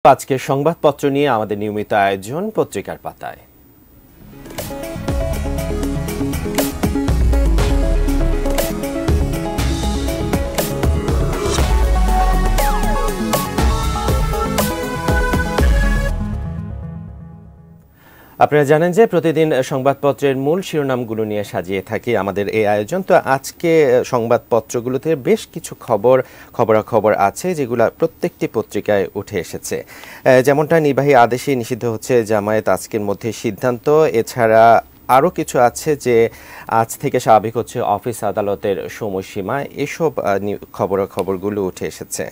আজকের সংবাদপত্র নিয়ে আমাদের নিয়মিত আয়োজন পত্রিকার পাতায়। আপনারা জানেন যে প্রতিদিন সংবাদপত্রের মূল শিরোনামগুলো নিয়ে সাজিয়ে থাকি আমাদের এই আয়োজন। তো আজকে সংবাদপত্রগুলোতে বেশ কিছু খবরাখবর আছে যেগুলো প্রত্যেকটি পত্রিকায় উঠে এসেছে। যেমনটা নির্বাহী আদেশে নিষিদ্ধ হচ্ছে জামায়াত, আজকের মধ্যে সিদ্ধান্ত। এছাড়া আরও কিছু আছে যে আজ থেকে স্বাভাবিক হচ্ছে অফিস আদালতের সময়সীমা। এসব খবরগুলো উঠে এসেছে।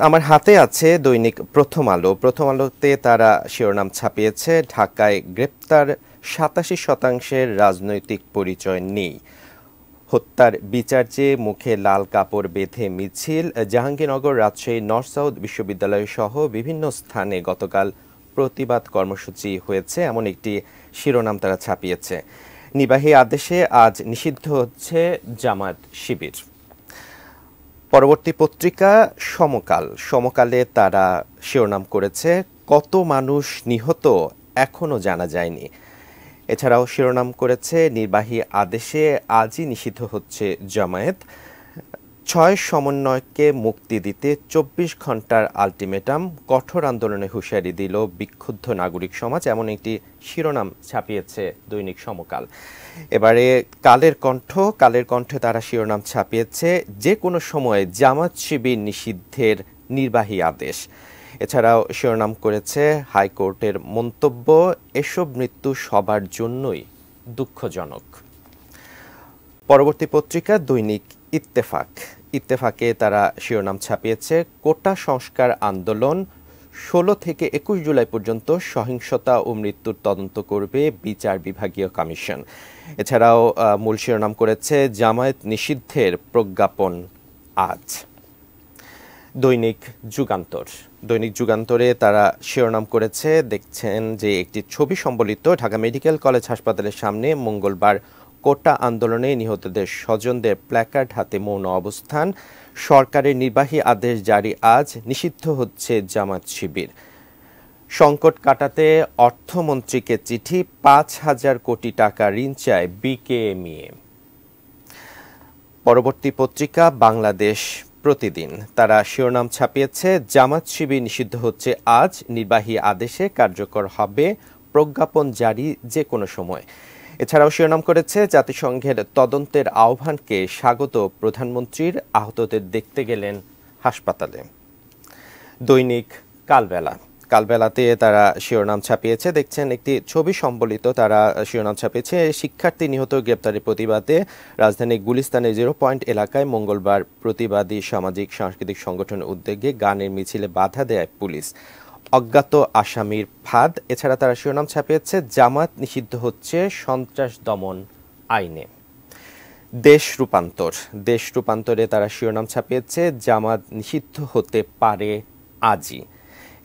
আমার হাতে আছে দৈনিক প্রথম আলো। প্রথম আলোতে তারা শিরোনাম ছাপিয়েছে, ঢাকায় গ্রেপ্তার ৮৭% রাজনৈতিক পরিচয় নেই। হত্যার বিচার চেয়ে মুখে লাল কাপড় বেঁধে মিছিল। জাহাঙ্গীরনগর, রাজশাহী, নর্থ সাউথ বিশ্ববিদ্যালয় সহ বিভিন্ন স্থানে গতকাল প্রতিবাদ কর্মসূচি হয়েছে, এমন একটি শিরোনাম তারা ছাপিয়েছে। নির্বাহী আদেশে আজ নিষিদ্ধ হচ্ছে জামায়াত শিবির। পরবর্তী পত্রিকা সমকালে তারা শিরোনাম করেছে, কত মানুষ নিহত এখনও জানা যায়নি। এছাড়াও শিরোনাম করেছে, নির্বাহী আদেশে আজই নিষিদ্ধ হচ্ছে জামায়াত। ৬ সমন্বয়ককে মুক্তি দিতে ২৪ ঘন্টার আলটিমেটাম, কঠোর আন্দোলনে হুঁশিয়ারি দিল বিক্ষুব্ধ নাগরিক সমাজ, এমন একটি শিরোনাম ছাপিয়েছে দৈনিক সমকাল। এবারে কালের কণ্ঠে তারা শিরোনাম ছাপিয়েছে, যে কোনো সময়ে জামাত শিবির নিষিদ্ধের নির্বাহী আদেশ। এছাড়াও শিরোনাম করেছে, হাইকোর্টের মন্তব্য, এসব মৃত্যু সবার জন্যই দুঃখজনক। পরবর্তী পত্রিকা দৈনিক ইত্তেফাকে তারা শিরোনাম ছাপিয়েছে, কোটা সংস্কার আন্দোলন, ১৬ থেকে ২১ জুলাই পর্যন্ত সহিংসতা ও মৃত্যুর তদন্ত করবে বিচার বিভাগীয় কমিশন। এছাড়াও মূল শিরোনাম করেছে, জামায়াত নিষিদ্ধের প্রজ্ঞাপন আজ। দৈনিক যুগান্তরে তারা শিরোনাম করেছে, দেখছেন যে একটি ছবি সম্বলিত ঢাকা মেডিকেল কলেজ হাসপাতালের সামনে মঙ্গলবার কোটা আন্দোলনে নিহতদের স্বজনদের প্ল্যাকার্ড হাতে মৌন অবস্থান। সরকারের নির্বাহী আদেশ জারি আজ, নিষিদ্ধ হচ্ছে জামায়াত শিবির। সংকট কাটাতে অর্থমন্ত্রীকে চিঠি, ৫,০০০ কোটি টাকা ঋণ চায় বিকেএমইএ। পরবর্তী পত্রিকা বাংলাদেশ প্রতিদিন, তারা শিরোনাম ছাপিয়েছে, জামায়াত শিবির নিষিদ্ধ হচ্ছে আজ, নির্বাহী আদেশে কার্যকর হবে প্রজ্ঞাপন জারি যে কোনো সময়। এছাড়াও শিরোনাম করেছে, জাতিসংঘের তদন্তের আহ্বানকে স্বাগত প্রধানমন্ত্রীর, আহতদের দেখতে গেলেন হাসপাতালে। দৈনিক কালবেলাতে তারা শিরোনাম ছাপিয়েছে, দেখছেন একটি ছবি সম্বলিত তারা শিরোনাম ছাপিয়েছে, শিক্ষার্থী নিহত গ্রেপ্তারের প্রতিবাদে রাজধানীর গুলিস্তানের 0 পয়েন্ট এলাকায় মঙ্গলবার প্রতিবাদী সামাজিক সাংস্কৃতিক সংগঠনের উদ্যোগে গানের মিছিলে বাধা দেয় পুলিশ, অজ্ঞাত আসামির ফাঁদ। এছাড়া তারা শিরোনাম ছাপিয়েছে, জামায়াত নিষিদ্ধ হচ্ছে সন্ত্রাস দমন আইনে। দেশ রূপান্তরে তারা শিরোনাম ছাপিয়েছে, জামায়াত নিষিদ্ধ হতে পারে আজই।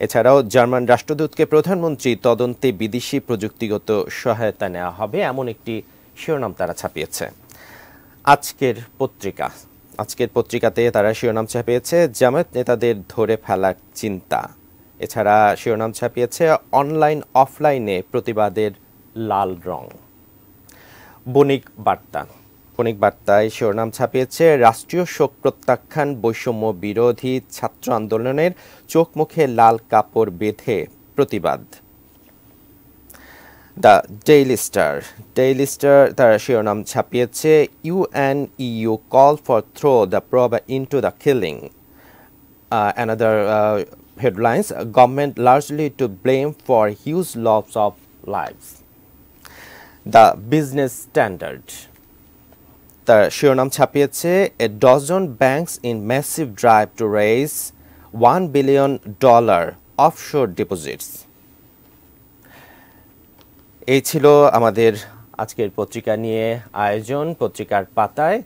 এছাড়াও জার্মান রাষ্ট্রদূতকে প্রধানমন্ত্রী তদন্তে বিদেশি প্রযুক্তিগত সহায়তা নেওয়া হবে, এমন একটি শিরোনাম তারা ছাপিয়েছে। আজকের পত্রিকাতে তারা শিরোনাম ছাপিয়েছে, জামায়াত নেতাদের ধরে ফেলার চিন্তা। এছাড়া শিরোনাম ছাপিয়েছে, অনলাইন অফলাইনে প্রতিবাদের লাল রং। বণিক বার্তায় শিরোনাম ছাপিয়েছে, রাষ্ট্রীয় শোক প্রত্যাখ্যান, বৈষম্য বিরোধী ছাত্র আন্দোলনের চোখ মুখে লাল কাপড় বেঁধে প্রতিবাদ। দ্য ডেইলি স্টার তার শিরোনাম ছাপিয়েছে, UNU call for thorough the probe into the killing. Another headlines, government largely to blame for huge loss of lives. The Business Standard তার শিরোনাম ছাপিয়েছে, a dozen banks in massive drive to raise $1 billion offshore deposits. এই ছিল আমাদের আজকের পত্রিকা নিয়ে আয়োজন পত্রিকার পাতায়।